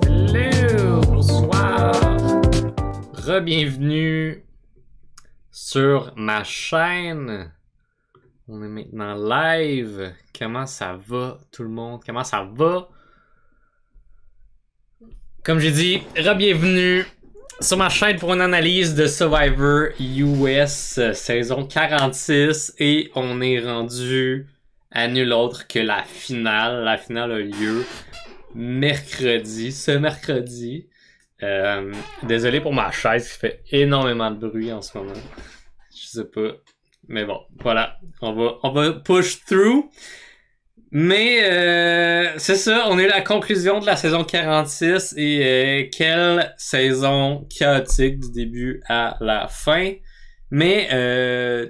Hello, bonsoir. Re-bienvenue sur ma chaîne. On est maintenant live. Comment ça va tout le monde? Comment ça va? Comme j'ai dit, re-bienvenue sur ma chaîne pour une analyse de Survivor US saison 46 et on est rendu à nul autre que la finale. La finale a lieu ce mercredi. Désolé pour ma chaise qui fait énormément de bruit en ce moment. Je sais pas. Mais bon, voilà. On va push through. Mais c'est ça, on est à la conclusion de la saison 46 et quelle saison chaotique du début à la fin. Mais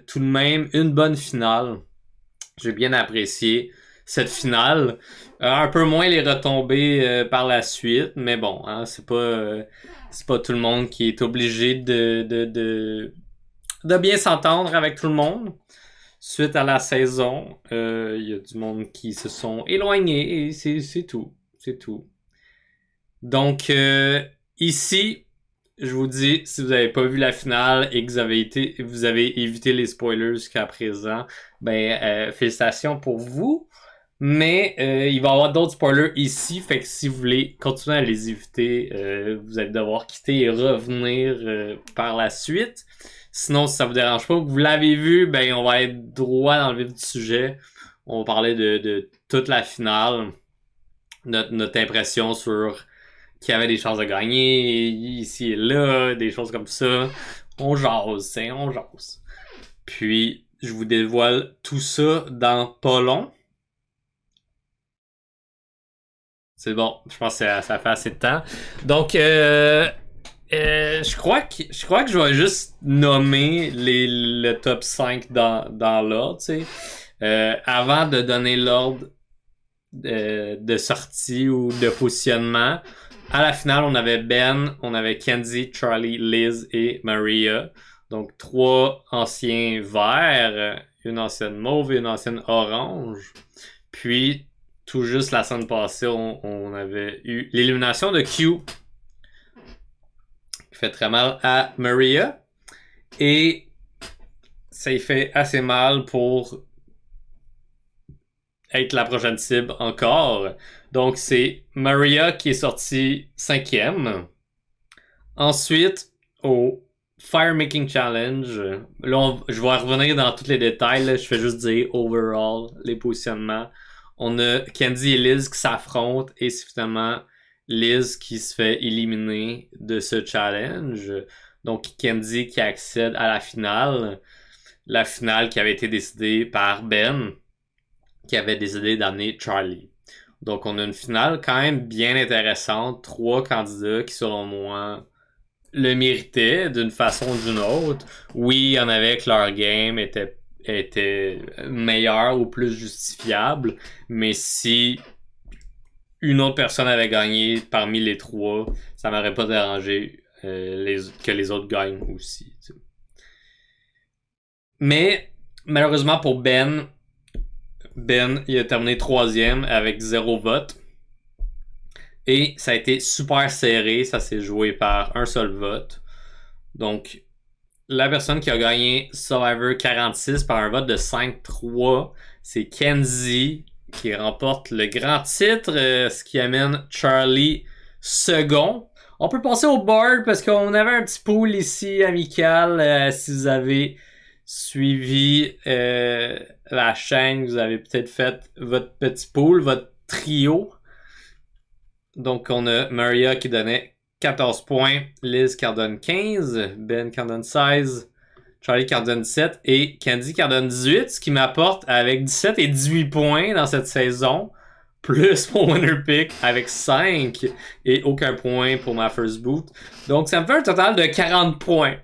tout de même, une bonne finale. J'ai bien apprécié cette finale. Un peu moins les retombées par la suite, mais bon, hein, c'est pas tout le monde qui est obligé de bien s'entendre avec tout le monde. Suite à la saison, y a du monde qui se sont éloignés et c'est tout. C'est tout. Donc, ici, je vous dis, si vous n'avez pas vu la finale et que vous avez évité les spoilers jusqu'à présent, ben, félicitations pour vous. Mais il va y avoir d'autres spoilers ici, fait que si vous voulez continuer à les éviter, vous allez devoir quitter et revenir par la suite. Sinon, si ça vous dérange pas, que vous l'avez vu, ben on va être droit dans le vif du sujet. On va parler de toute la finale, notre impression sur qui avait des chances de gagner ici et là, des choses comme ça. On jase, on jase. Puis, je vous dévoile tout ça dans pas long. C'est bon, je pense que ça fait assez de temps. Donc, je crois que je vais juste nommer le top 5 dans l'ordre, tu sais. Avant de donner l'ordre de sortie ou de positionnement, à la finale, on avait Ben, on avait Kenzie, Charlie, Liz et Maria. Donc, 3 anciens verts, une ancienne mauve et une ancienne orange. Puis, tout juste la semaine passée, on avait eu l'élimination de Q, qui fait très mal à Maria. Et ça y fait assez mal pour être la prochaine cible encore. Donc, c'est Maria qui est sortie 5e. Ensuite, au Fire Making Challenge, là, je vais revenir dans tous les détails. Là, je fais juste dire overall les positionnements. On a Kenzie et Liz qui s'affrontent et c'est finalement Liz qui se fait éliminer de ce challenge. Donc Kenzie qui accède à la finale. La finale qui avait été décidée par Ben, qui avait décidé d'amener Charlie. Donc on a une finale quand même bien intéressante. 3 candidats qui, selon moi, le méritaient d'une façon ou d'une autre. Oui, il y en avait que leur game était meilleur ou plus justifiable, mais si une autre personne avait gagné parmi les 3, ça m'aurait pas dérangé que les autres gagnent aussi, t'sais. Mais malheureusement pour Ben, il a terminé 3e avec 0 vote et ça a été super serré, ça s'est joué par un seul vote. Donc la personne qui a gagné Survivor 46 par un vote de 5-3, c'est Kenzie qui remporte le grand titre, ce qui amène Charlie second. On peut passer au board parce qu'on avait un petit pool ici amical. Si vous avez suivi la chaîne, vous avez peut-être fait votre petit pool, votre trio. Donc on a Maria qui donnait 14 points, Liz qui en donne 15, Ben qui en donne 16, Charlie qui en donne 17 et Candy qui en donne 18, ce qui m'apporte avec 17 et 18 points dans cette saison, plus mon winner pick avec 5 et aucun point pour ma first boot. Donc ça me fait un total de 40 points.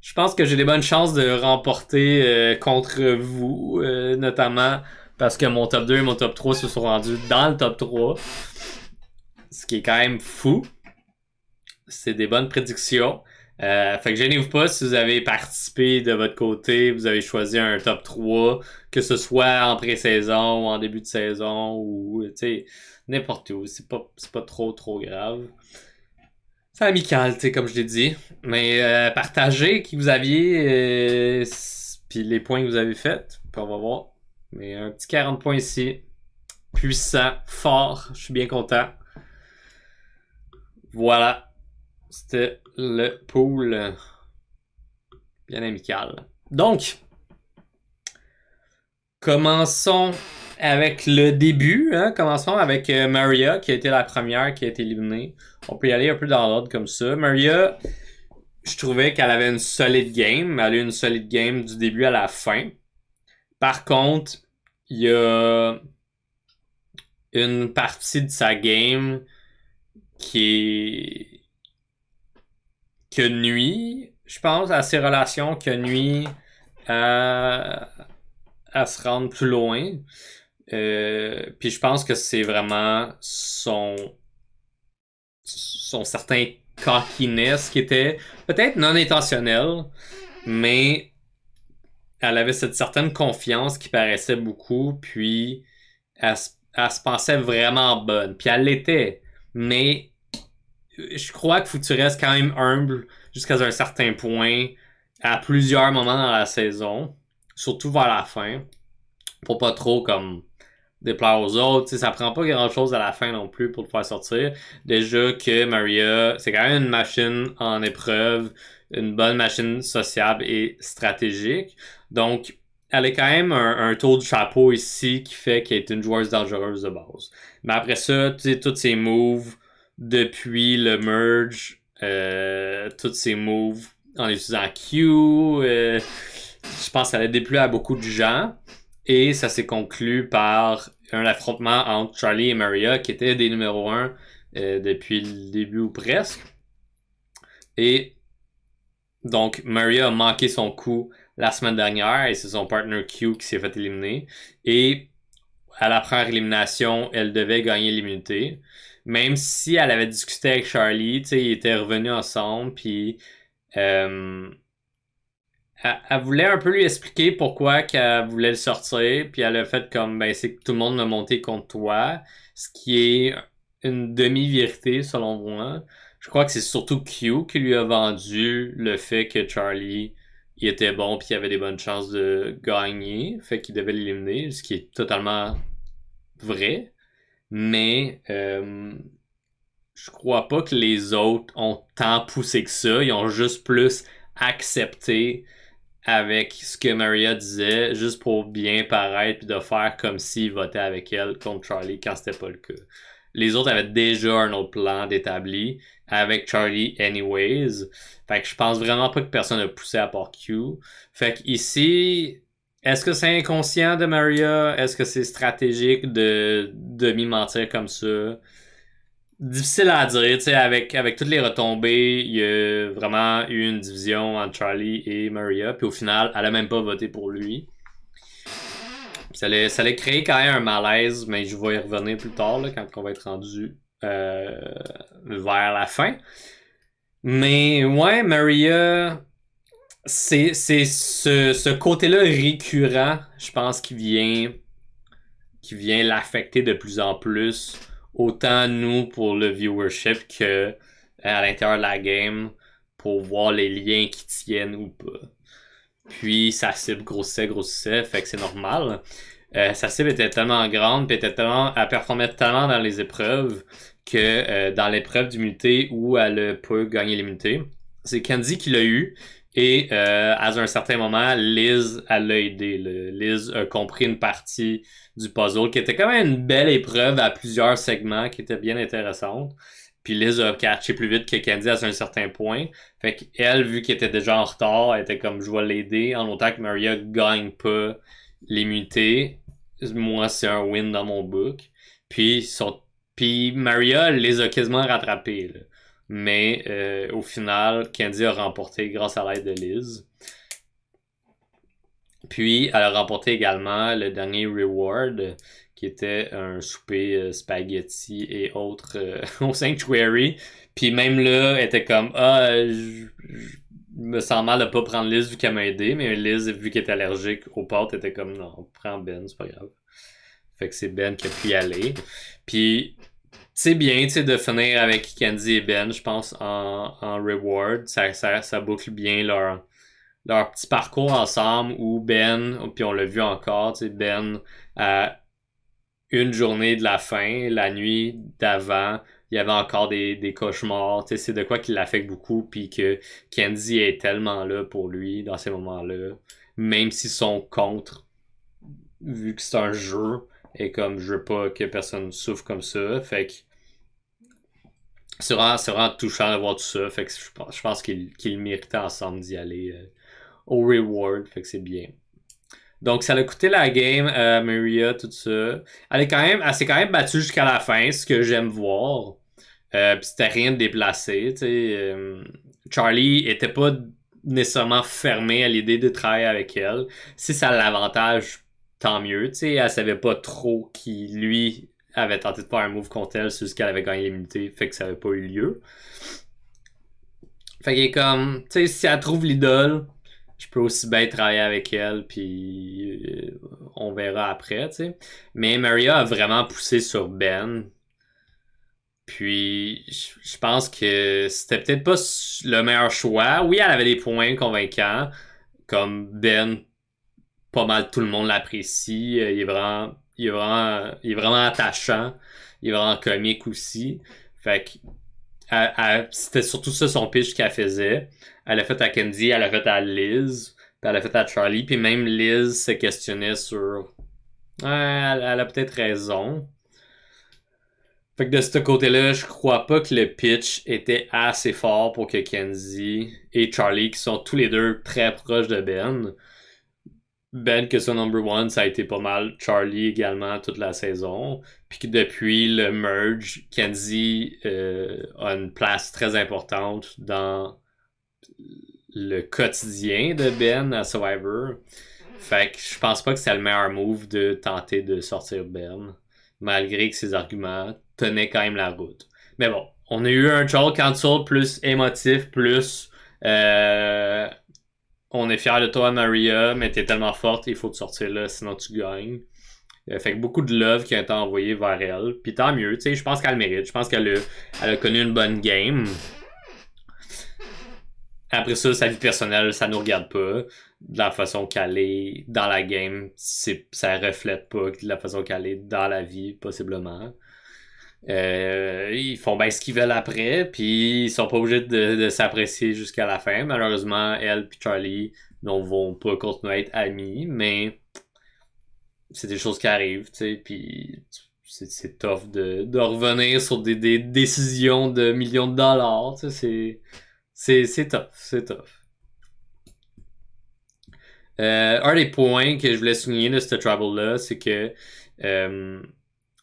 Je pense que j'ai des bonnes chances de remporter contre vous, notamment parce que mon top 2 et mon top 3 se sont rendus dans le top 3, ce qui est quand même fou. C'est des bonnes prédictions. Fait que gênez-vous pas si vous avez participé de votre côté, vous avez choisi un top 3, que ce soit en pré-saison ou en début de saison ou tu sais n'importe où, c'est pas trop grave. C'est amical, tu sais comme je l'ai dit, mais partagez qui vous aviez puis les points que vous avez faits, puis on va voir. Mais un petit 40 points ici, puissant, fort, je suis bien content. Voilà. C'était le pool bien amical. Donc, commençons avec le début. Hein? Commençons avec Maria, qui a été la première qui a été éliminée. On peut y aller un peu dans l'ordre comme ça. Maria, je trouvais qu'elle avait une solide game. Elle a eu une solide game du début à la fin. Par contre, il y a une partie de sa game qui nuit, je pense, à ses relations, qui nuit à se rendre plus loin. Puis je pense que c'est vraiment son certain cockiness qui était peut-être non intentionnel, mais elle avait cette certaine confiance qui paraissait beaucoup, puis elle se pensait vraiment bonne. Puis elle l'était, mais je crois qu'il faut que tu restes quand même humble jusqu'à un certain point à plusieurs moments dans la saison, surtout vers la fin, pour pas trop comme déplaire aux autres. T'sais, ça prend pas grand chose à la fin non plus pour te faire sortir. Déjà que Maria, c'est quand même une machine en épreuve, une bonne machine sociable et stratégique. Donc, elle est quand même un tour du chapeau ici qui fait qu'elle est une joueuse dangereuse de base. Mais après ça, tu sais, tous ses moves depuis le merge, tous ses moves en utilisant Q, je pense qu'elle a déplu à beaucoup de gens. Et ça s'est conclu par un affrontement entre Charlie et Maria, qui étaient des numéros 1 depuis le début ou presque. Et donc, Maria a manqué son coup la semaine dernière et c'est son partner Q qui s'est fait éliminer. Et à la première élimination, elle devait gagner l'immunité. Même si elle avait discuté avec Charlie, tu sais, ils étaient revenus ensemble, puis elle voulait un peu lui expliquer pourquoi qu'elle voulait le sortir, puis elle a fait comme, ben, c'est que tout le monde m'a monté contre toi, ce qui est une demi-vérité selon moi. Je crois que c'est surtout Q qui lui a vendu le fait que Charlie, il était bon puis il avait des bonnes chances de gagner, fait qu'il devait l'éliminer, ce qui est totalement vrai. Mais je crois pas que les autres ont tant poussé que ça. Ils ont juste plus accepté avec ce que Maria disait, juste pour bien paraître puis de faire comme s'ils votaient avec elle contre Charlie quand c'était pas le cas. Les autres avaient déjà un autre plan d'établi avec Charlie anyways. Fait que je pense vraiment pas que personne a poussé à part Q. Fait que ici, est-ce que c'est inconscient de Maria? Est-ce que c'est stratégique de demi-mentir comme ça? Difficile à dire, tu sais, avec toutes les retombées, il y a vraiment eu une division entre Charlie et Maria, puis au final, elle a même pas voté pour lui. Ça allait créer quand même un malaise, mais je vais y revenir plus tard, là, quand on va être rendu vers la fin. Mais ouais, Maria, c'est ce côté-là récurrent, je pense, qui vient l'affecter de plus en plus, autant nous pour le viewership que à l'intérieur de la game pour voir les liens qui tiennent ou pas. Puis sa cible grossissait, fait que c'est normal. Sa cible était tellement grande, puis elle performait tellement dans les épreuves que dans l'épreuve d'immunité où elle a pas gagné l'immunité, c'est Candy qui l'a eu. Et à un certain moment, Liz, elle l'a aidé. Liz a compris une partie du puzzle qui était quand même une belle épreuve à plusieurs segments qui était bien intéressante. Puis Liz a catché plus vite que Candy à un certain point. Fait qu'elle, vu qu'elle était déjà en retard, elle était comme je vais l'aider en autant que Maria gagne pas l'immunité. Moi, c'est un win dans mon book. Puis Maria les a quasiment rattrapés. Là. Mais au final, Candy a remporté grâce à l'aide de Liz. Puis, elle a remporté également le dernier reward, qui était un souper spaghetti et autres au Sanctuary. Puis même là, elle était comme je me sens mal de pas prendre Liz vu qu'elle m'a aidé, mais Liz, vu qu'elle est allergique aux pâtes, était comme non, prends Ben, c'est pas grave. Fait que c'est Ben qui a pu y aller. Puis c'est bien, tu sais, de finir avec Candy et Ben, je pense, en reward. Ça boucle bien leur petit parcours ensemble où Ben, puis on l'a vu encore, tu sais, Ben, à une journée de la fin, la nuit d'avant, il y avait encore des cauchemars, tu sais, c'est de quoi qui l'affecte beaucoup, puis que Candy est tellement là pour lui dans ces moments-là, même s'ils sont contre, vu que c'est un jeu, et comme je veux pas que personne souffre comme ça, fait que c'est vraiment touchant de voir tout ça. Fait que je pense qu'ils méritaient ensemble d'y aller au reward. Fait que c'est bien. Donc ça a coûté la game, Maria, tout ça. Elle s'est quand même battue jusqu'à la fin, ce que j'aime voir. Puis c'était rien de déplacé. Charlie était pas nécessairement fermé à l'idée de travailler avec elle. Si ça a l'avantage, tant mieux. Elle savait pas trop qui, lui, avait tenté de faire un move contre elle, c'est juste qu'elle avait gagné l'immunité, fait que ça avait pas eu lieu. Fait qu'elle est comme, tu sais, si elle trouve l'idole, je peux aussi bien travailler avec elle, puis on verra après, tu sais. Mais Maria a vraiment poussé sur Ben. Puis, je pense que c'était peut-être pas le meilleur choix. Oui, elle avait des points convaincants, comme Ben, pas mal tout le monde l'apprécie. Il est vraiment attachant. Il est vraiment comique aussi. Fait que c'était surtout ça son pitch qu'elle faisait. Elle a fait à Candy, elle a fait à Liz, puis elle a fait à Charlie, puis même Liz se questionnait sur elle a peut-être raison. Fait que de ce côté-là, je crois pas que le pitch était assez fort pour que Kenzie et Charlie, qui sont tous les deux très proches de Ben, que son number one, ça a été pas mal Charlie également toute la saison. Puis que depuis le merge, Kenzie a une place très importante dans le quotidien de Ben à Survivor. Fait que je pense pas que c'est le meilleur move de tenter de sortir Ben, malgré que ses arguments tenaient quand même la route. Mais bon, on a eu un troll cancel plus émotif, plus on est fiers de toi, Maria, mais t'es tellement forte, il faut te sortir là, sinon tu gagnes. Fait que beaucoup de love qui a été envoyé vers elle. Puis tant mieux, tu sais, je pense qu'elle le mérite. Je pense elle a connu une bonne game. Après ça, sa vie personnelle, ça nous regarde pas. De la façon qu'elle est dans la game, ça reflète pas de la façon qu'elle est dans la vie, possiblement. Ils font bien ce qu'ils veulent après, puis ils sont pas obligés de s'apprécier jusqu'à la fin. Malheureusement, elle et Charlie ne vont pas continuer à être amis, mais c'est des choses qui arrivent, tu sais, puis c'est tough de revenir sur des décisions de millions de dollars, tu sais, c'est tough, c'est tough. Un des points que je voulais souligner de ce trouble-là, c'est que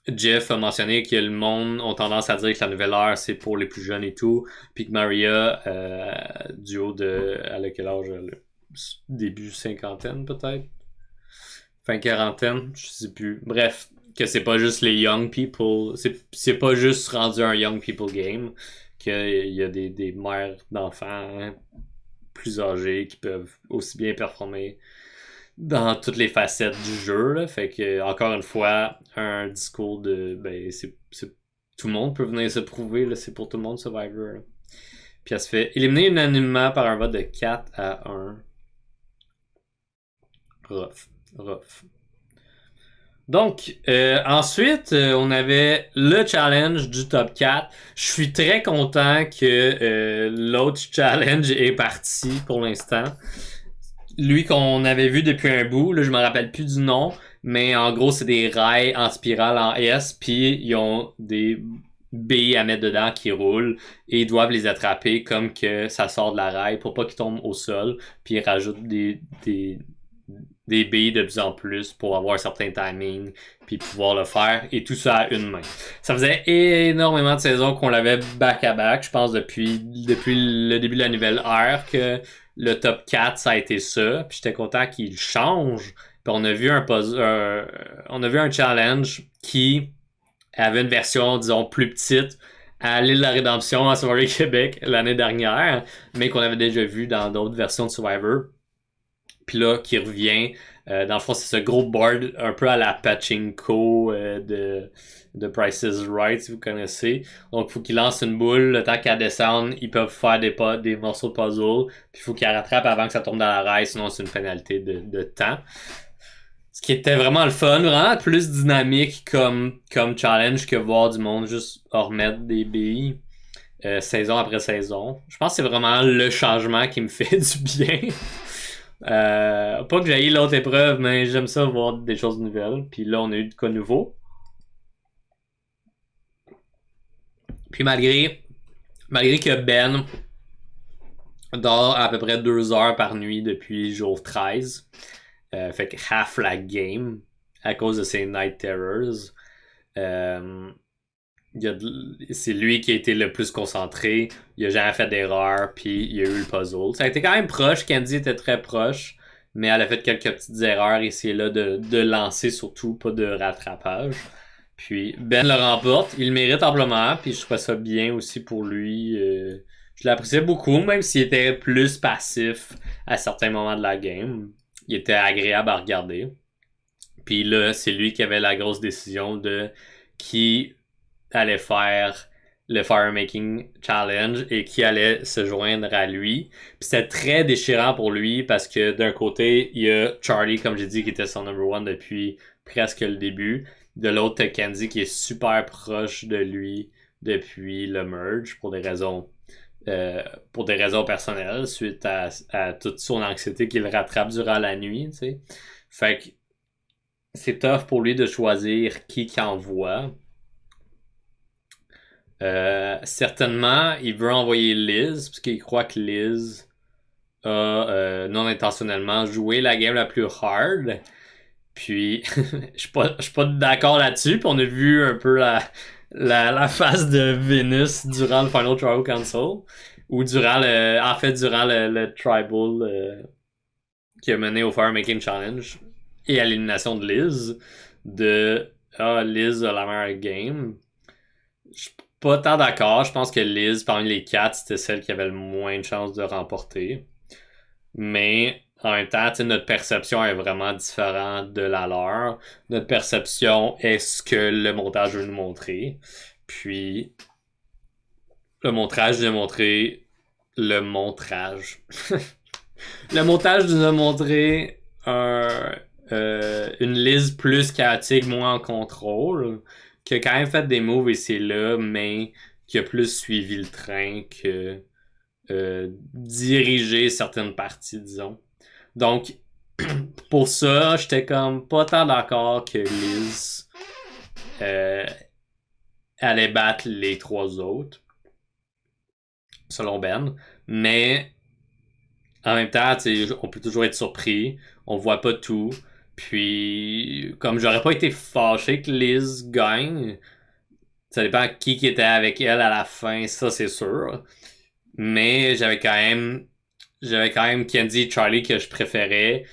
Jeff a mentionné que le monde a tendance à dire que la nouvelle ère, c'est pour les plus jeunes et tout, puis que Maria, du haut de... Elle a quel âge? Début cinquantaine, peut-être? Fin quarantaine? Je sais plus. Bref, que c'est pas juste les young people, c'est pas juste rendu un young people game, qu'il y a des mères d'enfants plus âgés qui peuvent aussi bien performer dans toutes les facettes du jeu. Là. Fait que, encore une fois, un discours de tout le monde peut venir se prouver, là, c'est pour tout le monde Survivor. Là. Puis elle se fait éliminer unanimement par un vote de 4-1. Rough. Donc, ensuite, on avait le challenge du top 4. Je suis très content que l'autre challenge est parti pour l'instant. Lui qu'on avait vu depuis un bout, là, je me rappelle plus du nom, mais en gros, c'est des rails en spirale en S, puis ils ont des billes à mettre dedans qui roulent, et ils doivent les attraper comme que ça sort de la rail pour pas qu'ils tombent au sol, puis ils rajoutent des billes de plus en plus pour avoir un certain timing puis pouvoir le faire et tout ça à une main. Ça faisait énormément de saisons qu'on l'avait back-à-back, je pense depuis le début de la nouvelle ère que le top 4 ça a été ça, puis j'étais content qu'il change. Puis on a vu un challenge qui avait une version disons plus petite à l'île de la Rédemption à Survivor Québec l'année dernière, mais qu'on avait déjà vu dans d'autres versions de Survivor. Puis là, qui revient. Dans le fond, c'est ce gros board un peu à la pachinko de Price is Right, si vous connaissez. Donc, il faut qu'ils lancent une boule. Le temps qu'elle descende, ils peuvent faire des morceaux de puzzle. Puis il faut qu'ils rattrapent avant que ça tombe dans la rail, sinon c'est une pénalité de temps. Ce qui était vraiment le fun, vraiment plus dynamique comme challenge que voir du monde juste remettre des billes saison après saison. Je pense que c'est vraiment le changement qui me fait du bien. Pas que j'aille l'autre épreuve, mais j'aime ça voir des choses nouvelles. Puis là, on a eu de quoi nouveau. Puis malgré que Ben dort à peu près 2 heures par nuit depuis jour 13, fait que half la game à cause de ses Night Terrors. C'est lui qui a été le plus concentré. Il a jamais fait d'erreur, puis il a eu le puzzle. Ça a été quand même proche. Candy était très proche, mais elle a fait quelques petites erreurs ici et là de lancer surtout, pas de rattrapage. Puis Ben le remporte. Il le mérite amplement, puis je trouvais ça bien aussi pour lui. Je l'appréciais beaucoup, même s'il était plus passif à certains moments de la game. Il était agréable à regarder. Puis là, c'est lui qui avait la grosse décision de qui allait faire le Firemaking Challenge et qui allait se joindre à lui. Puis c'était très déchirant pour lui parce que d'un côté, il y a Charlie, comme j'ai dit, qui était son number one depuis presque le début. De l'autre, t'as Candy qui est super proche de lui depuis le merge pour des raisons personnelles suite à toute son anxiété qu'il rattrape durant la nuit, tu sais. Fait que c'est tough pour lui de choisir qui envoie. Certainement, il veut envoyer Liz, parce qu'il croit que Liz a non intentionnellement joué la game la plus hard. Puis, je suis pas d'accord là-dessus. Puis on a vu un peu la face de Venus durant le Final Tribal Council. Ou durant le Tribal qui a mené au Firemaking Challenge. Et à l'élimination de Liz. Liz a la meilleure game. Je suis pas tant d'accord. Je pense que Liz, parmi les 4, c'était celle qui avait le moins de chances de remporter. Mais en même temps, notre perception est vraiment différente de la leur. Notre perception est ce que le montage veut nous montrer. Puis, le montage nous a montré le montrage. Le montage nous a montré une Liz plus chaotique, moins en contrôle, qui a quand même fait des moves ici et là, mais qui a plus suivi le train que diriger certaines parties, disons. Donc, pour ça, j'étais comme pas tant d'accord que Liz allait battre les 3 autres, selon Ben. Mais en même temps, on peut toujours être surpris. On voit pas tout. Puis, comme j'aurais pas été fâché que Liz gagne, ça dépend qui était avec elle à la fin, ça c'est sûr. Mais j'avais quand même Candy et Charlie que je préférais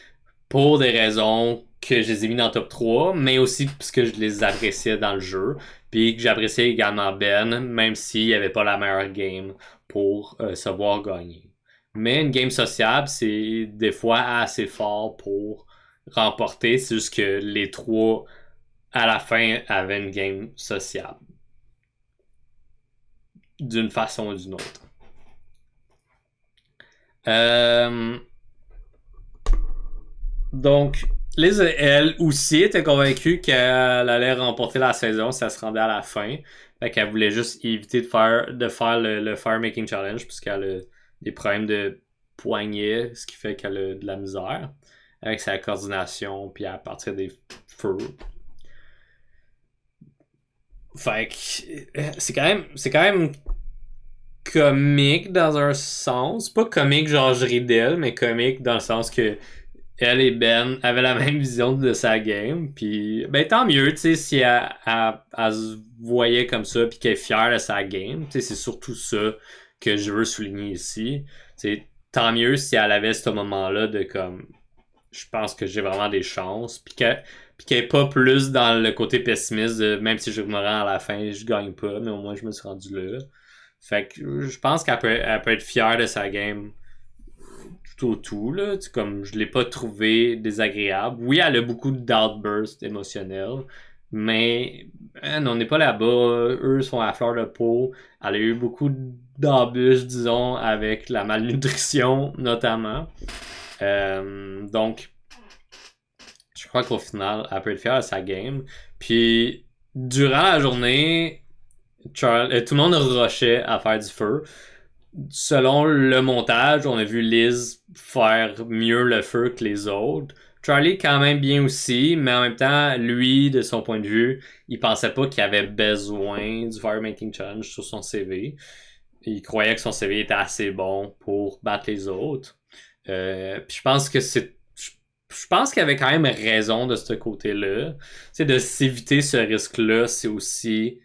pour des raisons que je les ai mis dans le top 3, mais aussi parce que je les appréciais dans le jeu. Puis que j'appréciais également Ben, même s'il n'y avait pas la meilleure game pour se voir gagner. Mais une game sociable, c'est des fois assez fort pour remporter. C'est juste que les 3, à la fin, avaient une game sociable. D'une façon ou d'une autre. Donc, Liz, elle aussi, était convaincue qu'elle allait remporter la saison si elle se rendait à la fin. Fait qu'elle voulait juste éviter de faire le Firemaking Challenge puisqu'elle a des problèmes de poignet, ce qui fait qu'elle a de la misère avec sa coordination puis à partir des feux. Fait que c'est quand même comique dans un sens. Pas comique genre je ris d'elle, mais comique dans le sens que elle et Ben avaient la même vision de sa game. Puis ben tant mieux, tu sais, si elle se voyait comme ça puis qu'elle est fière de sa game. Tu sais, c'est surtout ça que je veux souligner ici. C'est tant mieux si elle avait ce moment-là de comme je pense que j'ai vraiment des chances. Puis qu'elle est pas plus dans le côté pessimiste de même si je me rends à la fin, je gagne pas, mais au moins je me suis rendu là. Fait que je pense elle peut être fière de sa game tout au tout, là. Comme je l'ai pas trouvé désagréable. Oui, elle a beaucoup d'outbursts émotionnels, mais on n'est pas là-bas. Eux sont à fleur de peau. Elle a eu beaucoup d'embûches, disons, avec la malnutrition, notamment. Donc, je crois qu'au final, elle peut être fière de sa game. Puis, durant la journée, tout le monde rushait à faire du feu. Selon le montage, on a vu Liz faire mieux le feu que les autres. Charlie quand même bien aussi, mais en même temps, lui, de son point de vue, il pensait pas qu'il avait besoin du Firemaking Challenge sur son CV. Il croyait que son CV était assez bon pour battre les autres. Puis je pense que je pense qu'il avait quand même raison de ce côté-là. C'est de s'éviter ce risque-là, c'est aussi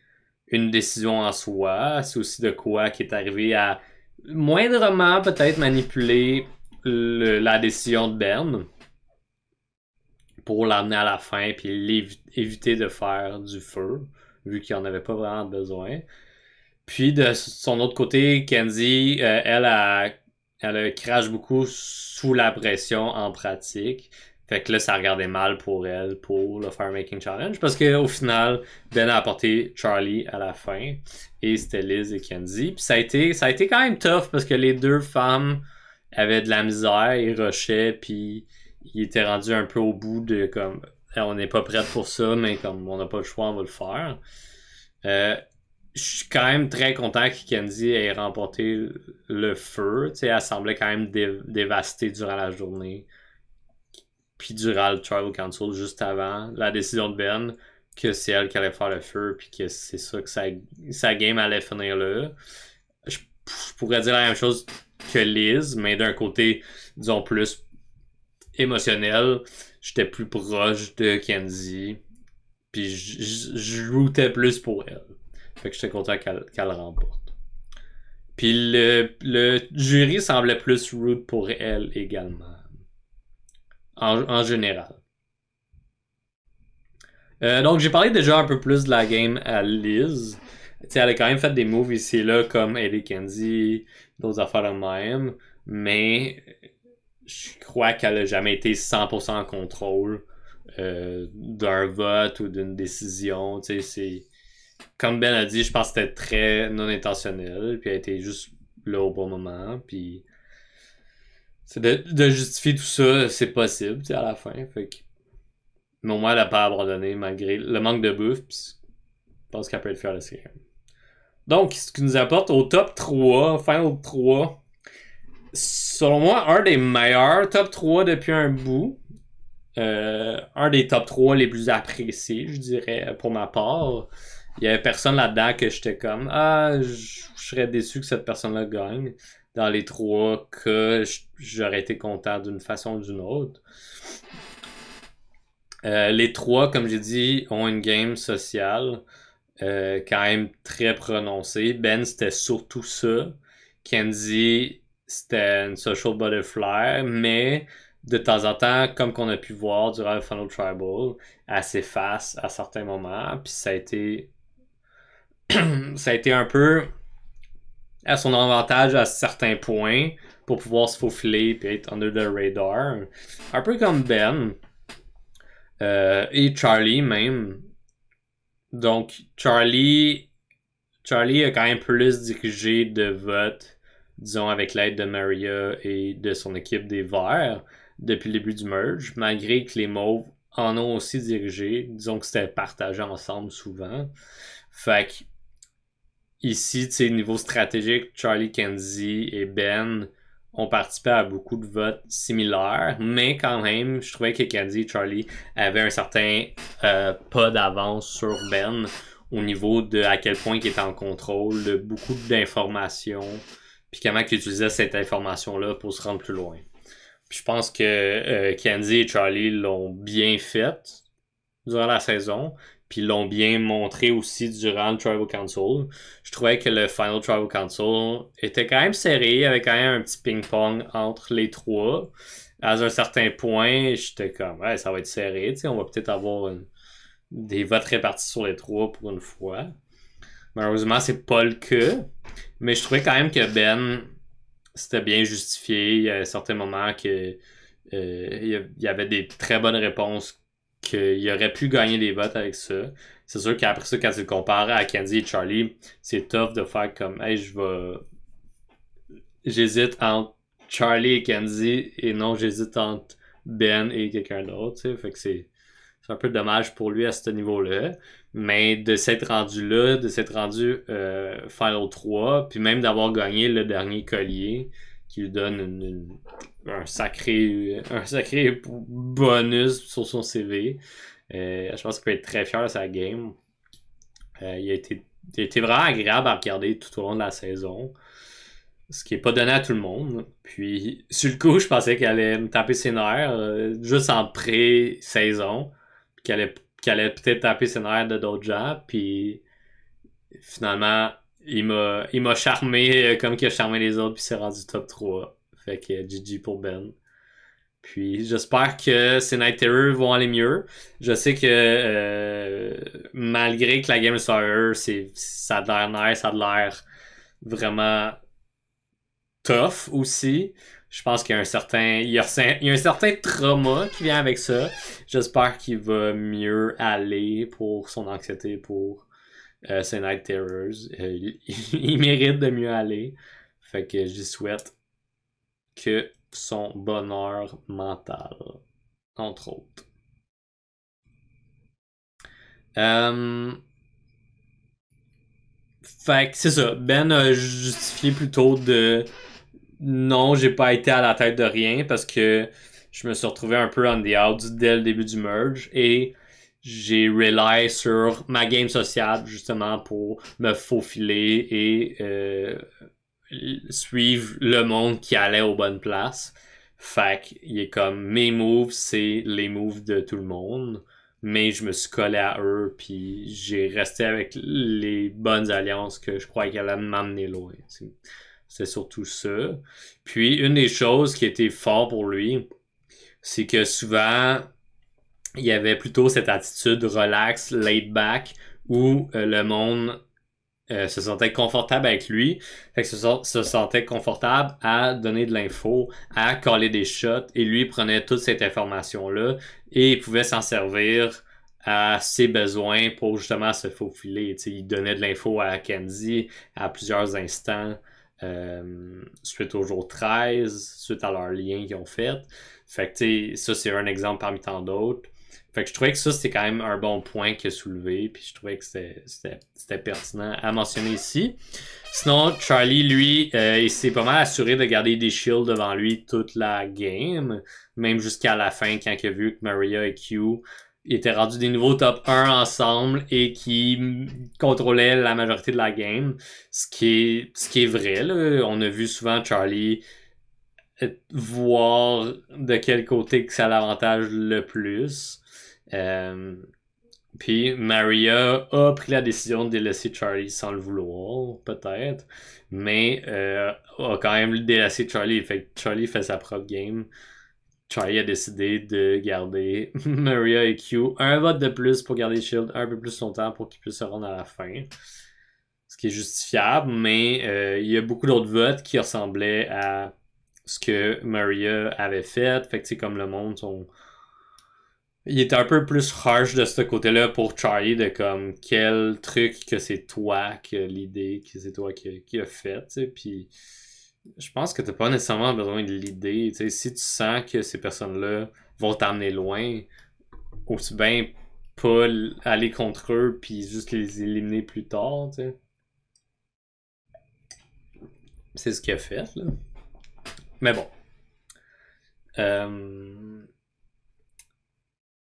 une décision en soi. C'est aussi de quoi qui est arrivé à moindrement peut-être manipuler la décision de Ben pour l'amener à la fin puis éviter de faire du feu vu qu'il en avait pas vraiment besoin. Puis de son autre côté, Kenzie, elle crache beaucoup sous la pression en pratique. Fait que là, ça regardait mal pour elle pour le Firemaking Challenge. Parce qu'au final, Ben a apporté Charlie à la fin. Et c'était Liz et Kenzie. Puis ça a été quand même tough parce que les deux femmes avaient de la misère. Ils rushaient. Puis ils étaient rendus un peu au bout de comme on n'est pas prêt pour ça, mais comme on n'a pas le choix, on va le faire. Je suis quand même très content que Kenzie ait remporté le feu. T'sais, elle semblait quand même dévastée durant la journée. Puis durant le Tribal Council, juste avant la décision de Ben, que c'est elle qui allait faire le feu, puis que c'est ça que sa game allait finir là. Je pourrais dire la même chose que Liz, mais d'un côté, disons, plus émotionnel. J'étais plus proche de Kenzie. Puis je rootais plus pour elle. Fait que j'étais content qu'elle remporte. Puis le jury semblait plus root pour elle également. En général. Donc j'ai parlé déjà un peu plus de la game à Liz. T'sais, elle a quand même fait des moves ici et là comme Eddie Kenzie, d'autres affaires de même. Mais je crois qu'elle a jamais été 100% en contrôle d'un vote ou d'une décision. Tu sais, c'est comme Ben a dit, je pense que c'était très non intentionnel, puis elle était juste là au bon moment, puis c'est de justifier tout ça, c'est possible, tu sais, à la fin. Fait que mais au moins elle a pas abandonné malgré le manque de bouffe, puis je pense qu'elle peut le faire aussi. Donc, ce qui nous apporte au top 3, Final 3. Selon moi, un des meilleurs top 3 depuis un bout. Un des top 3 les plus appréciés, je dirais, pour ma part. Il y avait personne là-dedans que j'étais comme je serais déçu que cette personne-là gagne. Dans les 3 cas, j'aurais été content d'une façon ou d'une autre. Les 3, comme j'ai dit, ont une game sociale quand même très prononcée. Ben, c'était surtout ça. Kenzie, c'était une social butterfly, mais de temps en temps, comme qu'on a pu voir durant le Final Tribal, elle s'efface à certains moments, puis ça a été un peu à son avantage à certains points pour pouvoir se faufiler et être under the radar. Un peu comme Ben et Charlie même. Donc Charlie a quand même plus dirigé de vote, disons avec l'aide de Maria et de son équipe des Verts depuis le début du merge, malgré que les Mauves en ont aussi dirigé. Disons que c'était partagé ensemble souvent. Fait que ici, tu sais, niveau stratégique, Charlie, Kenzie et Ben ont participé à beaucoup de votes similaires, mais quand même, je trouvais que Kenzie et Charlie avaient un certain pas d'avance sur Ben au niveau de à quel point il était en contrôle de beaucoup d'informations, puis comment il utilisait cette information-là pour se rendre plus loin. Puis je pense que Kenzie et Charlie l'ont bien fait durant la saison. puis ils l'ont bien montré aussi durant le Tribal Council. Je trouvais que le Final Tribal Council était quand même serré, il y avait quand même un petit ping-pong entre les trois. À un certain point, j'étais comme, ouais, ça va être serré, tu sais, on va peut-être avoir des votes répartis sur les trois pour une fois. Malheureusement, c'est pas le cas. Mais je trouvais quand même que Ben, c'était bien justifié. Il y a certains moments que il y avait des très bonnes réponses qu'il aurait pu gagner des votes avec ça. C'est sûr qu'après ça, quand tu le compares à Candy et Charlie, c'est tough de faire comme hey, j'hésite entre Charlie et Candy et non, j'hésite entre Ben et quelqu'un d'autre. Fait que c'est un peu dommage pour lui à ce niveau-là. Mais de s'être rendu là, de s'être rendu Final 3, puis même d'avoir gagné le dernier collier, qui lui donne un sacré bonus sur son CV. Je pense qu'il peut être très fier de sa game. Il a été vraiment agréable à regarder tout au long de la saison. Ce qui est pas donné à tout le monde. Puis, sur le coup, je pensais qu'elle allait me taper ses nerfs juste en pré-saison. Puis qu'elle allait peut-être taper ses nerfs de d'autres gens. Puis, finalement, il m'a charmé comme qu'il a charmé les autres. Puis, c'est rendu top 3. Fait que GG pour Ben. Puis, j'espère que ces Night Terror vont aller mieux. Je sais que malgré que la Game Star, ça a l'air nice, ça a l'air vraiment tough aussi. Je pense qu'il y a un certain trauma qui vient avec ça. J'espère qu'il va mieux aller pour son anxiété pour ses Night Terrors. Il mérite de mieux aller. Fait que j'y souhaite que son bonheur mental, entre autres. Fait que c'est ça. Ben a justifié plutôt de non, j'ai pas été à la tête de rien parce que je me suis retrouvé un peu on the out dès le début du merge et j'ai rely sur ma game sociale justement pour me faufiler et suivre le monde qui allait aux bonnes places. Fait qu'il est comme mes moves, c'est les moves de tout le monde. Mais je me suis collé à eux, puis j'ai resté avec les bonnes alliances que je croyais qu'elles allaient m'amener loin. C'est surtout ça. Puis une des choses qui était fort pour lui, c'est que souvent, il y avait plutôt cette attitude relax, laid back, où le monde se sentait confortable avec lui. Fait que se sentait confortable à donner de l'info, à caller des shots, et lui prenait toute cette information-là et il pouvait s'en servir à ses besoins pour justement se faufiler. T'sais, il donnait de l'info à Kenzie à plusieurs instants. Suite au jour 13, suite à leur lien qu'ils ont fait. Fait que, tu sais, ça, c'est un exemple parmi tant d'autres. Fait que je trouvais que ça, c'était quand même un bon point qu'il a soulevé, puis je trouvais que c'était pertinent à mentionner ici. Sinon, Charlie, lui, il s'est pas mal assuré de garder des shields devant lui toute la game, même jusqu'à la fin, quand il a vu que Maria et Q étaient rendus des nouveaux top 1 ensemble et qui contrôlaient la majorité de la game. Ce qui est vrai, là. On a vu souvent Charlie voir de quel côté que ça l'avantage le plus. Puis Maria a pris la décision de délaisser Charlie sans le vouloir, peut-être, mais a quand même délaissé Charlie. Fait que Charlie fait sa propre game. Charlie a décidé de garder Maria et Q un vote de plus pour garder Shield un peu plus son temps pour qu'il puisse se rendre à la fin. Ce qui est justifiable, mais il y a beaucoup d'autres votes qui ressemblaient à ce que Maria avait fait. Fait que c'est comme le monde il était un peu plus harsh de ce côté-là pour Charlie de comme quel truc que c'est toi que l'idée que c'est toi qui a fait, tu sais. Puis je pense que t'as pas nécessairement besoin de l'idée, tu sais. Si tu sens que ces personnes-là vont t'amener loin, aussi bien pas aller contre eux puis juste les éliminer plus tard, tu sais. C'est ce qu'il a fait, là. Mais bon.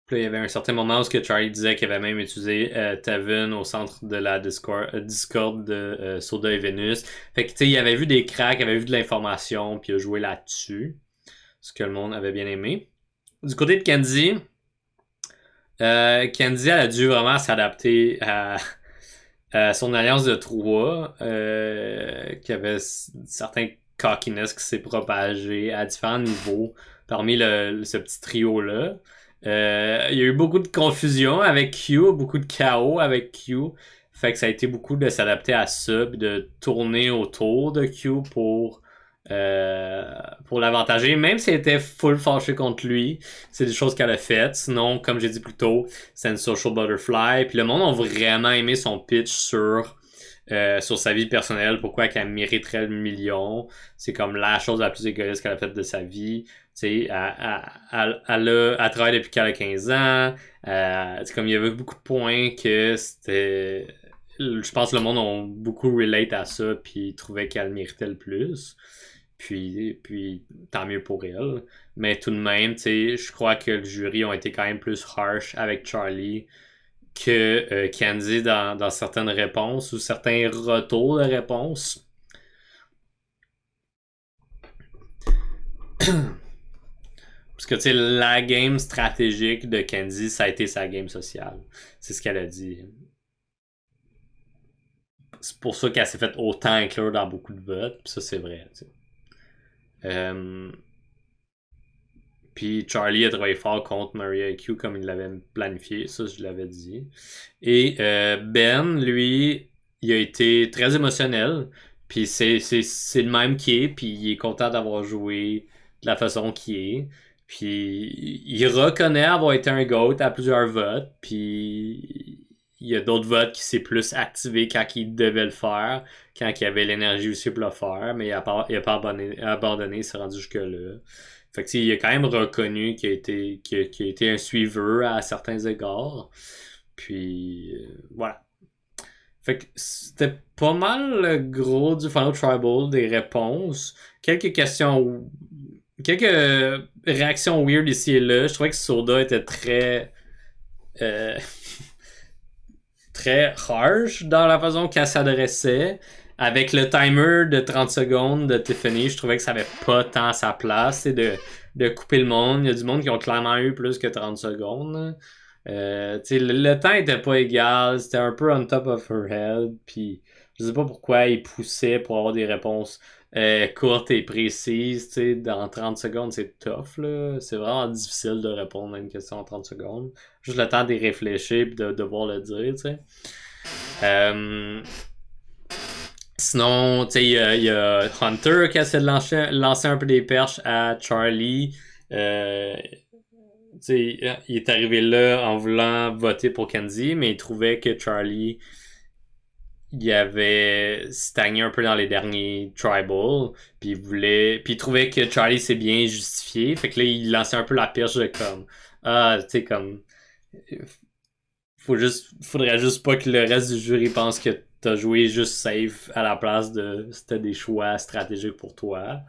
Puis là, il y avait un certain moment où Charlie disait qu'il avait même utilisé Taven au centre de la Discord de Soda et Venus. Fait que, tu sais, il avait vu des cracks, il avait vu de l'information, puis il a joué là-dessus. Ce que le monde avait bien aimé. Du côté de Kenzie, Kenzie, elle a dû vraiment s'adapter à son alliance de trois, qui avait certains cockiness qui s'est propagé à différents niveaux parmi ce petit trio-là. Il y a eu beaucoup de confusion avec Q, beaucoup de chaos avec Q. Fait que ça a été beaucoup de s'adapter à ça, puis de tourner autour de Q pour l'avantager, même si elle était full fâchée contre lui. C'est des choses qu'elle a faites. Sinon, comme j'ai dit plus tôt, c'est une social butterfly. Puis le monde a vraiment aimé son pitch sur sa vie personnelle, pourquoi qu'elle mériterait le million. C'est comme la chose la plus égoïste qu'elle a faite de sa vie. Tu sais, elle travaille depuis qu'elle a 15 ans. C'est comme il y avait beaucoup de points que c'était... Je pense que le monde a beaucoup relate à ça, puis trouvait qu'elle méritait le plus. Puis tant mieux pour elle. Mais tout de même, tu sais, je crois que le jury ont été quand même plus harsh avec Charlie que Kenzie dans certaines réponses ou certains retours de réponses. Parce que, tu sais, la game stratégique de Kenzie, ça a été sa game sociale. C'est ce qu'elle a dit. C'est pour ça qu'elle s'est fait autant inclure dans beaucoup de votes. Puis ça, c'est vrai, tu sais. Puis Charlie a travaillé fort contre Maria Q comme il l'avait planifié, ça je l'avais dit. Et Ben, lui, il a été très émotionnel. Puis c'est le même qu'il est, puis il est content d'avoir joué de la façon qu'il est. Puis il reconnaît avoir été un GOAT à plusieurs votes, puis il y a d'autres votes qui s'est plus activé quand il devait le faire, quand il avait l'énergie aussi pour le faire, mais il a pas abandonné, il s'est rendu jusque-là. Fait que, il a quand même reconnu qu'il a été un suiveur à certains égards. Puis, voilà. Fait que c'était pas mal le gros du Final Tribal, des réponses. Quelques réactions weird ici et là. Je trouvais que Soda était euh, très harsh dans la façon qu'elle s'adressait. Avec le timer de 30 secondes de Tiffany, je trouvais que ça avait pas tant sa place de couper le monde. Il y a du monde qui ont clairement eu plus que 30 secondes. Le temps était pas égal, c'était un peu on top of her head, puis je sais pas pourquoi il poussait pour avoir des réponses courtes et précises. Dans 30 secondes, c'est tough, là. C'est vraiment difficile de répondre à une question en 30 secondes. Juste le temps d'y réfléchir et de devoir le dire, tu sais. Sinon, tu sais, il y a Hunter qui essaie de lancer un peu des perches à Charlie. Tu sais, il est arrivé là en voulant voter pour Kenzie, mais il trouvait que Charlie il avait stagné un peu dans les derniers tribals, puis il trouvait que Charlie s'est bien justifié, fait que là il lançait un peu la perche de comme tu sais comme faudrait juste pas que le reste du jury pense que t'as joué juste safe à la place de c'était des choix stratégiques pour toi.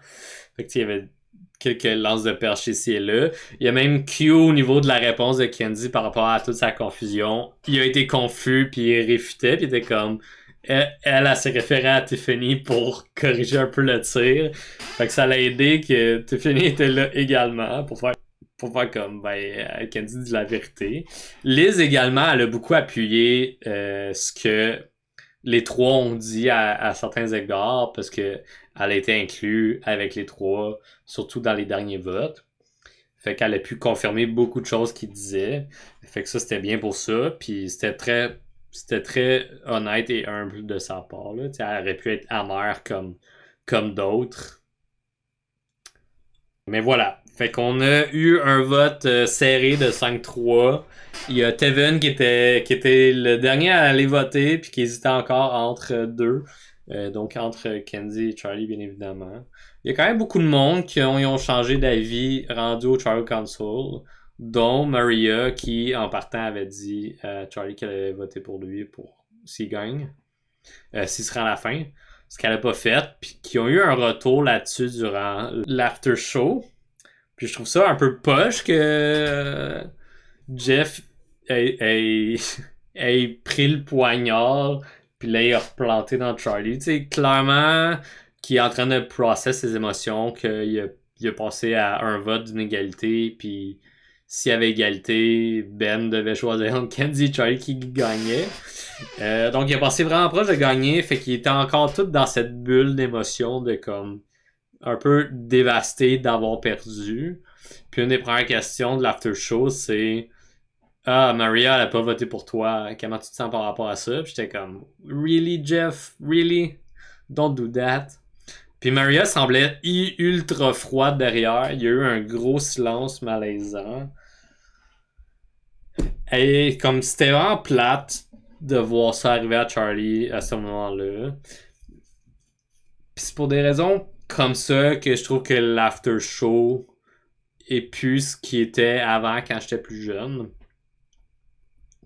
Fait que il y avait quelques lances de perche ici et là. Il y a même Q au niveau de la réponse de Kenzie par rapport à toute sa confusion. Il a été confus puis il réfutait puis il était comme elle s'est référée à Tiffany pour corriger un peu le tir. Fait que ça l'a aidé que Tiffany était là également pour faire comme Kenzie dit la vérité. Liz également, elle a beaucoup appuyé ce que les trois ont dit à certains égards parce que elle a été inclue avec les trois, surtout dans les derniers votes. Fait qu'elle a pu confirmer beaucoup de choses qu'il disait. Fait que ça, c'était bien pour ça. Puis c'était très honnête et humble de sa part. Là. Elle aurait pu être amère comme d'autres. Mais voilà. Fait qu'on a eu un vote serré de 5-3. Il y a Tevin qui était le dernier à aller voter puis qui hésitait encore entre deux. Donc entre Kenzie et Charlie, bien évidemment. Il y a quand même beaucoup de monde qui ont changé d'avis rendu au Tribal Council, dont Maria qui, en partant, avait dit à Charlie qu'elle allait voter pour lui pour s'il gagne, s'il se rend à la fin. Ce qu'elle n'a pas fait, puis qui ont eu un retour là-dessus durant l'after show. Puis je trouve ça un peu poche que Jeff ait pris le poignard puis là il a replanté dans Charlie. Tu sais, clairement qui est en train de processer ses émotions, qu'il a passé à un vote d'une égalité puis s'il y avait égalité, Ben devait choisir entre Kenzie et Charlie qui gagnait. Donc il a passé vraiment proche de gagner, fait qu'il était encore tout dans cette bulle d'émotion de comme un peu dévasté d'avoir perdu. Puis une des premières questions de l'after show, c'est ah, Maria, elle a pas voté pour toi. Comment tu te sens par rapport à ça? Puis j'étais comme really, Jeff? Really? Don't do that. Puis Maria semblait ultra froide derrière. Il y a eu un gros silence malaisant. Et comme c'était vraiment plate de voir ça arriver à Charlie à ce moment-là. Puis c'est pour des raisons comme ça que je trouve que l'after show est plus ce qui était avant quand j'étais plus jeune.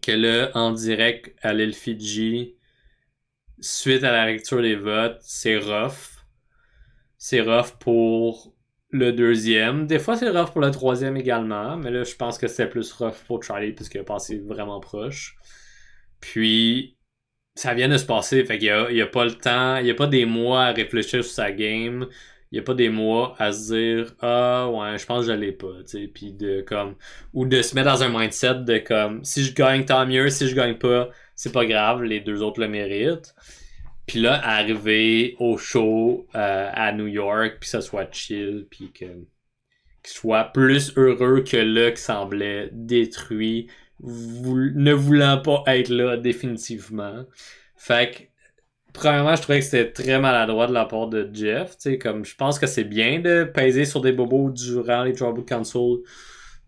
Que là, en direct à l'île Fidji, suite à la lecture des votes, c'est rough. C'est rough pour le deuxième. Des fois, c'est rough pour le troisième également. Mais là, je pense que c'était plus rough pour Charlie puisqu'il a passé vraiment proche. Puis, ça vient de se passer. Fait qu'il y a pas le temps. Il n'y a pas des mois à réfléchir sur sa game. Il n'y a pas des mois à se dire ah ouais, je pense que je l'ai pas. T'sais. Puis de comme. Ou de se mettre dans un mindset de comme si je gagne, tant mieux. Si je gagne pas, c'est pas grave. Les deux autres le méritent. Puis là, arriver au show à New York, puis ça soit chill, puis qu'il soit plus heureux que là qui semblait détruit, ne voulant pas être là définitivement. Fait que, premièrement, je trouvais que c'était très maladroit de la part de Jeff. Tu sais, comme je pense que c'est bien de peser sur des bobos durant les Trouble Council,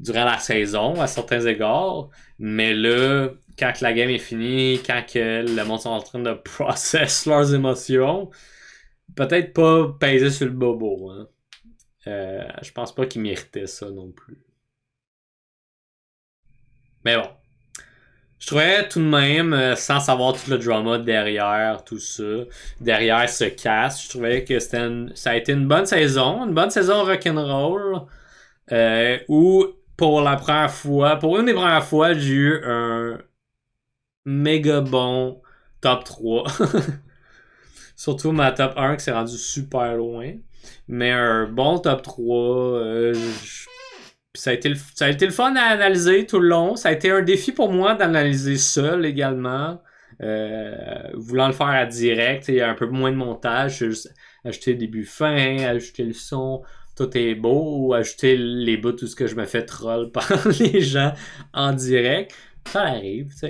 durant la saison, à certains égards. Mais là, quand la game est finie, quand que le monde sont en train de process leurs émotions, peut-être pas peser sur le bobo. Hein. Je pense pas qu'il méritait ça non plus. Mais bon. Je trouvais tout de même, sans savoir tout le drama derrière tout ça, derrière ce cast, je trouvais que ça a été une bonne saison rock'n'roll, où pour une des premières fois, j'ai eu un méga bon top 3. Surtout ma top 1 qui s'est rendu super loin. Mais un bon top 3. Ça a été le fun à analyser tout le long. Ça a été un défi pour moi d'analyser seul également. Voulant le faire à direct, il y a un peu moins de montage. Juste ajouter le début fin, ajouter le son. Tout est beau, ou ajouter les bouts, tout ce que je me fais troll par les gens en direct. Ça arrive, tu sais.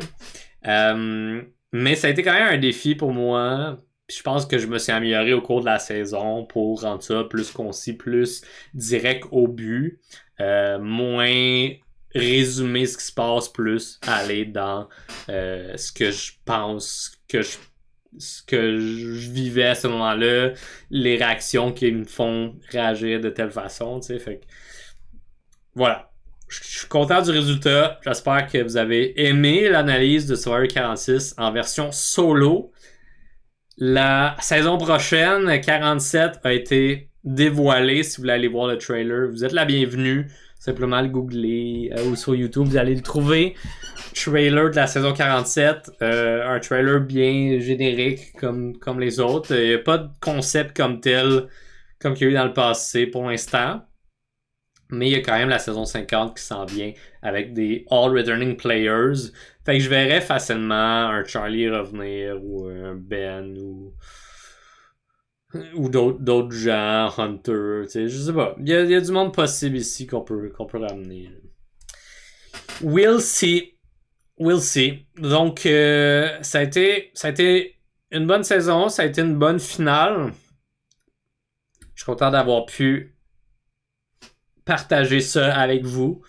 Mais ça a été quand même un défi pour moi. Puis je pense que je me suis amélioré au cours de la saison pour rendre ça plus concis, plus direct au but. Moins résumer ce qui se passe, plus aller dans ce que je pense ce que je vivais à ce moment-là, les réactions qui me font réagir de telle façon, tu sais, fait que voilà. Je suis content du résultat. J'espère que vous avez aimé l'analyse de Survivor 46 en version solo. La saison prochaine, 47, a été dévoilée. Si vous voulez aller voir le trailer, vous êtes la bienvenue. Simplement le googler ou sur YouTube, vous allez le trouver. Trailer de la saison 47. Un trailer bien générique comme les autres. Il n'y a pas de concept comme tel comme qu'il y a eu dans le passé pour l'instant. Mais il y a quand même la saison 50 qui s'en vient avec des All Returning Players. Fait que je verrais facilement un Charlie revenir ou un Ben ou d'autres gens, Hunter, tu sais, je sais pas. Il y a du monde possible ici qu'on peut ramener. We'll see. We'll see. Donc, ça a été une bonne saison, ça a été une bonne finale. Je suis content d'avoir pu partager ça avec vous,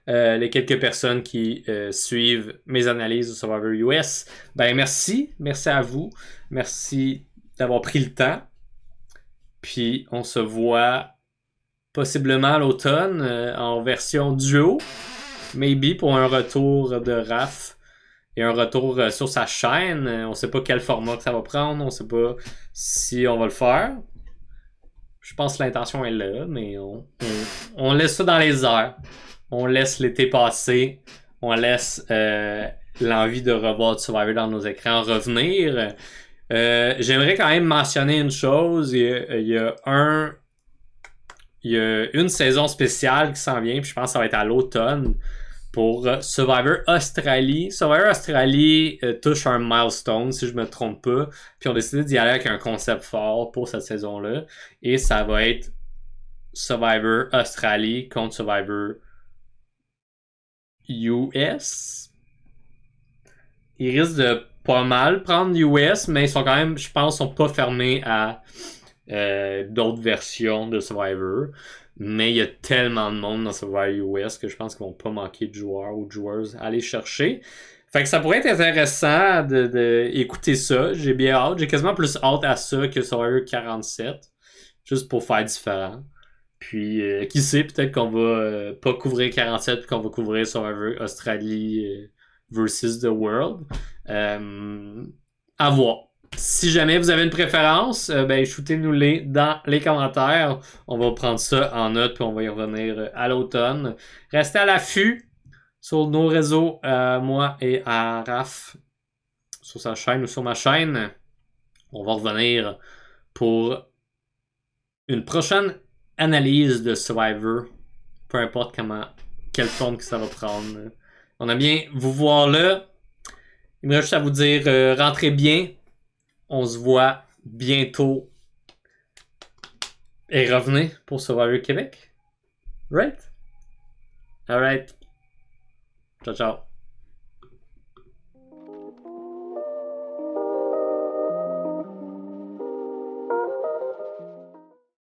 les quelques personnes qui suivent mes analyses de Survivor US. Ben merci à vous, merci d'avoir pris le temps. Puis on se voit possiblement à l'automne en version duo, maybe pour un retour de Raph et un retour sur sa chaîne. On sait pas quel format que ça va prendre, on sait pas si on va le faire. Je pense que l'intention est là, mais on laisse ça dans les airs. On laisse l'été passer. On laisse l'envie de revoir du Survivor dans nos écrans revenir. J'aimerais quand même mentionner une chose. Il y a il y a une saison spéciale qui s'en vient, puis je pense que ça va être à l'automne pour Survivor Australie. Survivor Australie touche un milestone, si je me trompe pas, puis on a décidé d'y aller avec un concept fort pour cette saison-là, et ça va être Survivor Australie contre Survivor US. Ils risquent de pas mal prendre US, mais ils sont quand même, je pense, sont pas fermés à d'autres versions de Survivor. Mais il y a tellement de monde dans Survivor US que je pense qu'ils vont pas manquer de joueurs ou de joueuses à aller chercher. Fait que ça pourrait être intéressant de écouter ça. J'ai bien hâte. J'ai quasiment plus hâte à ça que Survivor 47. Juste pour faire différent. Puis, qui sait, peut-être qu'on va pas couvrir 47 puis qu'on va couvrir Survivor Australie versus The World. À voir. Si jamais vous avez une préférence, ben shootez-nous-les dans les commentaires. On va prendre ça en note puis on va y revenir à l'automne. Restez à l'affût sur nos réseaux, moi et à Raph, sur sa chaîne ou sur ma chaîne. On va revenir pour une prochaine analyse de Survivor. Peu importe quelle forme que ça va prendre. On a bien vous voir là. Il me reste juste à vous dire, rentrez bien. On se voit bientôt. Et revenez pour Survivor Québec. Right? Alright. Ciao, ciao.